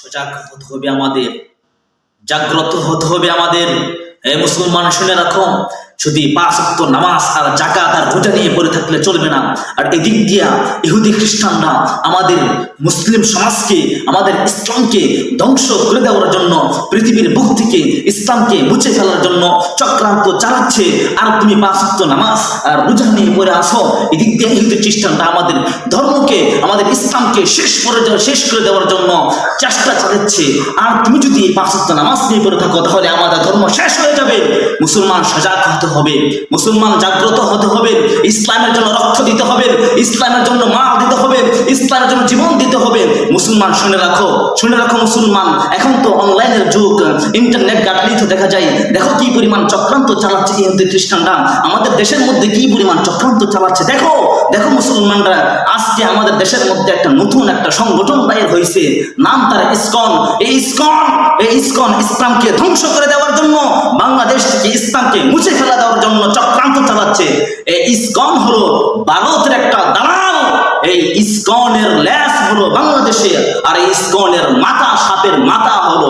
সজাগ হতে হবে আমাদের, জাগ্রত হতে হবে আমাদের। এই মুসলমান শুনে রাখো, শুধু 5 ওয়াক্ত নামাজ আর যাকাত আর রোজা নিয়ে পড়ে থাকলে চলবে না। আর এদিক দিয়া ইহুদি খ্রিস্টানরা আমাদের মুসলিম সমাজকে, আমাদের ইসলামকে ধ্বংস করে দেওয়ার জন্য, পৃথিবীর বুক থেকে ইসলামকে মুছে ফেলার জন্য চক্রান্ত চালাচ্ছে। আর তুমি 5 ওয়াক্ত নামাজ আর রোজা নিয়ে পড়ে আসো। এদিক দিয়ে ইহুদি খ্রিস্টানরা আমাদের ধর্মকে, আমাদের ইসলামকে শেষ করে দেওয়ার জন্য চেষ্টা চালাচ্ছে। আর তুমি যদি 5 ওয়াক্ত নামাজ নিয়ে পড়ে থাকো, তাহলে আমাদের ধর্ম শেষ হয়ে যাবে। মুসলমান সজাগ হতে হবে, মুসলমান জাগ্রত হতে হবে, ইসলামের জন্য রক্ত দিতে হবে, ইসলামের জন্য মাল দিতে হবে, ইসলামের জন্য জীবন দিতে হবে। মুসলমান শুনে রাখো, শুনে রাখো মুসলমান, এখন তো অনলাইনের যুগ, ইন্টারনেট ঘাটলেই তো দেখা যায়। দেখো কি পরিমাণ চক্রান্ত চালাচ্ছে ইহুদি খ্রিস্টানরা, আমাদের দেশের মধ্যে কি পরিমাণ চক্রান্ত চালাচ্ছে। দেখো দেখো মুসলমানরা, আজকে আমাদের দেশের মধ্যে একটা নতুন একটা সংগঠন বাইর হয়েছে, নাম তার ইসকন। এই ইসকন ইসলামকে ধ্বংস করে দেওয়ার জন্য, বাংলাদেশ থেকে ইসলামকে মুছে ফেলা দেওয়ার জন্য চক্রান্ত চালাচ্ছে। এই ইসকন হলো ভারতের একটা দালাল। এই ইসকনের ল্যাস হলো বাংলাদেশে, আর এই ইসকনের মাথা, সাপের মাথা হলো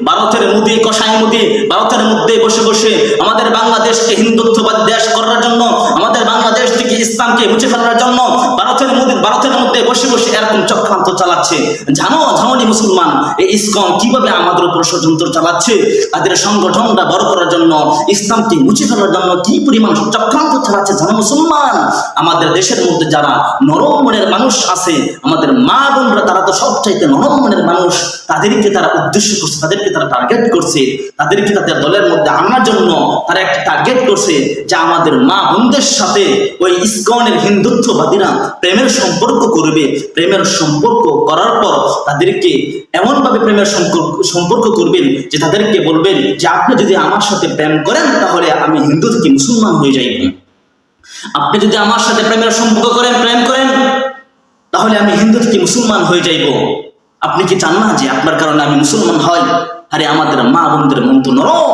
ভারতের মোদী, কসাই মোদী ভারতের মধ্যে বসে বসে আমাদের বাংলাদেশকে হিন্দুত্ববাদ দেশ করার জন্য, আমাদের বাংলাদেশ থেকে ইসলামকে মুছে ফেলার জন্য ভারতের মধ্যে বসে বসে এরকম চক্রান্ত চালাচ্ছে। জানোনি মুসলমান, এই ইসকন কিভাবে আমাদের উপর ষড়যন্ত্র চালাচ্ছে? তাদের সংগঠনটা বড় করার জন্য, ইসলামকে মুছে ফেলার জন্য কি পরিমাণ চক্রান্ত চালাচ্ছে জানো মুসলমান? আমাদের দেশের মধ্যে যারা নরম মনের মানুষ আছে, আমাদের মা বোনরা, তারা তো সবচাইতে নরম মনের মানুষ, তাদেরকে তারা উদ্দেশ্য করছে, তাদেরকে তারা টার্গেট করছে, তাদেরকে তাদের দলের মধ্যে আনার জন্য তারা একটা টার্গেট করছে যে আমাদের মা বোনদের সাথে ওই ইসকনের হিন্দুত্ববাদীরা প্রেমের সম্পর্ক করবে। প্রেমের সম্পর্ক করার পর তাদেরকে এমনভাবে প্রেমের সম্পর্ক করবেন যে তাদেরকে বলবেন যে আপনি যদি আমার সাথে প্রেম করেন, তাহলে আমি হিন্দু থেকে মুসলমান হয়ে যাইব। আপনি যদি আমার সাথে প্রেমের সম্পর্ক করেন, প্রেম করেন, তাহলে আমি হিন্দু থেকে মুসলমান হয়ে যাইব। আপনি কি চান না যে আপনার কারণে আমি মুসলমান হই? আরে আমাদের মা বোনদের মন তো নরম,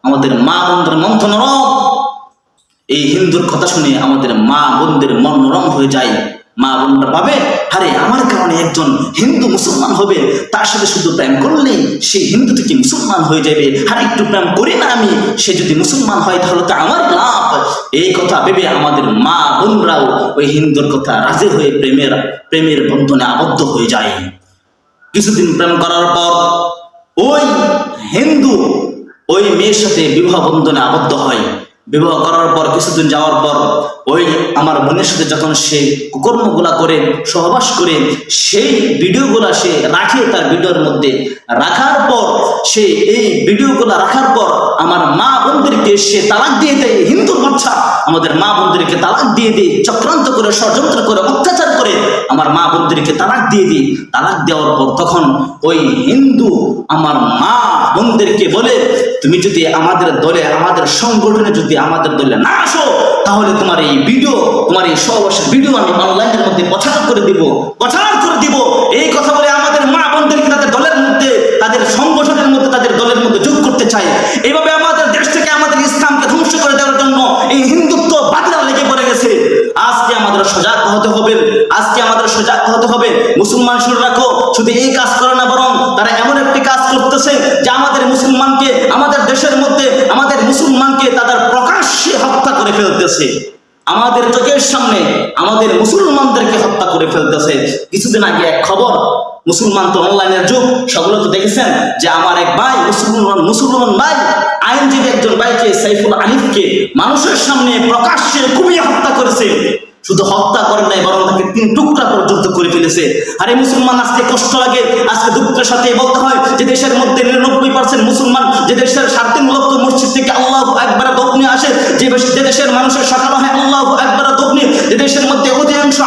আমাদের মা বোনদের মন তো নরম। এই হিন্দুর কথা শুনে আমাদের মা বোনদের মন নরম হয়ে যায়। মা বোনরা ভাবে, আরে আমার কারণে একজন হিন্দু মুসলমান হবে, তার সাথে শুধু প্রেম করলেই সে হিন্দু থেকে মুসলমান হয়ে যাবে। আর একটু প্রেম করি না আমি, সে যদি মুসলমান হয় তাহলে তো আমার লাভ। এই কথা ভেবে আমাদের মা বোনরাও ওই হিন্দুর কথা রাজি হয়ে প্রেমের বন্ধনে আবদ্ধ হয়ে যায়। কিছুদিন প্রেম করার পর ওই হিন্দু ওই মেয়ের সাথে বিবাহ বন্ধনে আবদ্ধ হয়। বিবাহ করার পর কিছুদিন যাওয়ার পর ওই আমার বোনের সাথে যখন সে কুকর্মগুলা করে, সহবাস করে, সেই ভিডিওগুলা সে রাখে তার ভিডিওর মধ্যে। রাখার পর সে এই ভিডিওগুলা রাখার পর আমার মা বোনদেরকে সে তালাক দিয়ে দেয়। হিন্দুর বাচ্চা আমাদের মা বোনদেরকে তালাক দিয়ে দেয়, চক্রান্ত করে, ষড়যন্ত্র করে, অত্যাচার করে আমার মা বোনদেরকে তালাক দিয়ে দিই। তালাক দেওয়ার পর তখন ওই হিন্দু আমার মা বোনদেরকে বলে, তুমি যদি আমাদের দলে, আমাদের সংগঠনে যদি আমাদের দলে না আসো, তাহলে তোমার এই ভিডিও, তোমার এই সহবাসের ভিডিও আমি অনলাইনের মধ্যে প্রচার করে দিব। এই কথা বলে আমাদের মা বোনদেরকে তাদের দলের মধ্যে, তাদের সংগঠনের মধ্যে, তাদের দলের মধ্যে যোগ করতে চায়। এইভাবে আমাদের দেশ থেকে আমাদের ইসলামকে ধ্বংস করে দেওয়ার জন্য এই হিন্দুত্ববাদীরা লেগে পড়ে গেছে। আজকে আমাদের সজাগ হতে হবে, আজকে আমাদের সজাগ হতে হবে। মুসলমান শুনে রাখো, শুধু এই কাজ করে না, বরং তারা এমন একটি কাজ করতেছে যে আমাদের মুসলমানকে, আমাদের দেশের মধ্যে আমাদের মুসলমানকে তাদের প্রকাশ্যে হত্যা করে ফেলতেছে। আমাদের চোখের সামনে আমাদের মুসলমানদেরকে হত্যা করে ফেলতেছে। কিছুদিন আগে এক খবর, মুসলমান তো অনলাইনের যুগ, সকলে তো দেখেছেন যে আমার এক ভাই, মুসলমান ভাই, আইনজীবী একজন ভাইকে, সাইফুল আলিফকে মানুষের সামনে প্রকাশ্যে কুপিয়ে হত্যা করেছে। শুধু হত্যা করেন নাই, বরং তাকে 3 টুকরা পর্যন্ত করে ফেলেছে। আরে মুসলমান, আজকে কষ্ট লাগে, আজকে দুঃখের সাথে বলতে হয় যে দেশের মধ্যে 99% মুসলমান, যে দেশের 3.5 লক্ষ মসজিদ থেকে আল্লাহু আকবার দোপনি আসে, যে দেশের মানুষের সকাল হয় আল্লাহু আকবার দোপনি, যে দেশের মধ্যে অধিকাংশ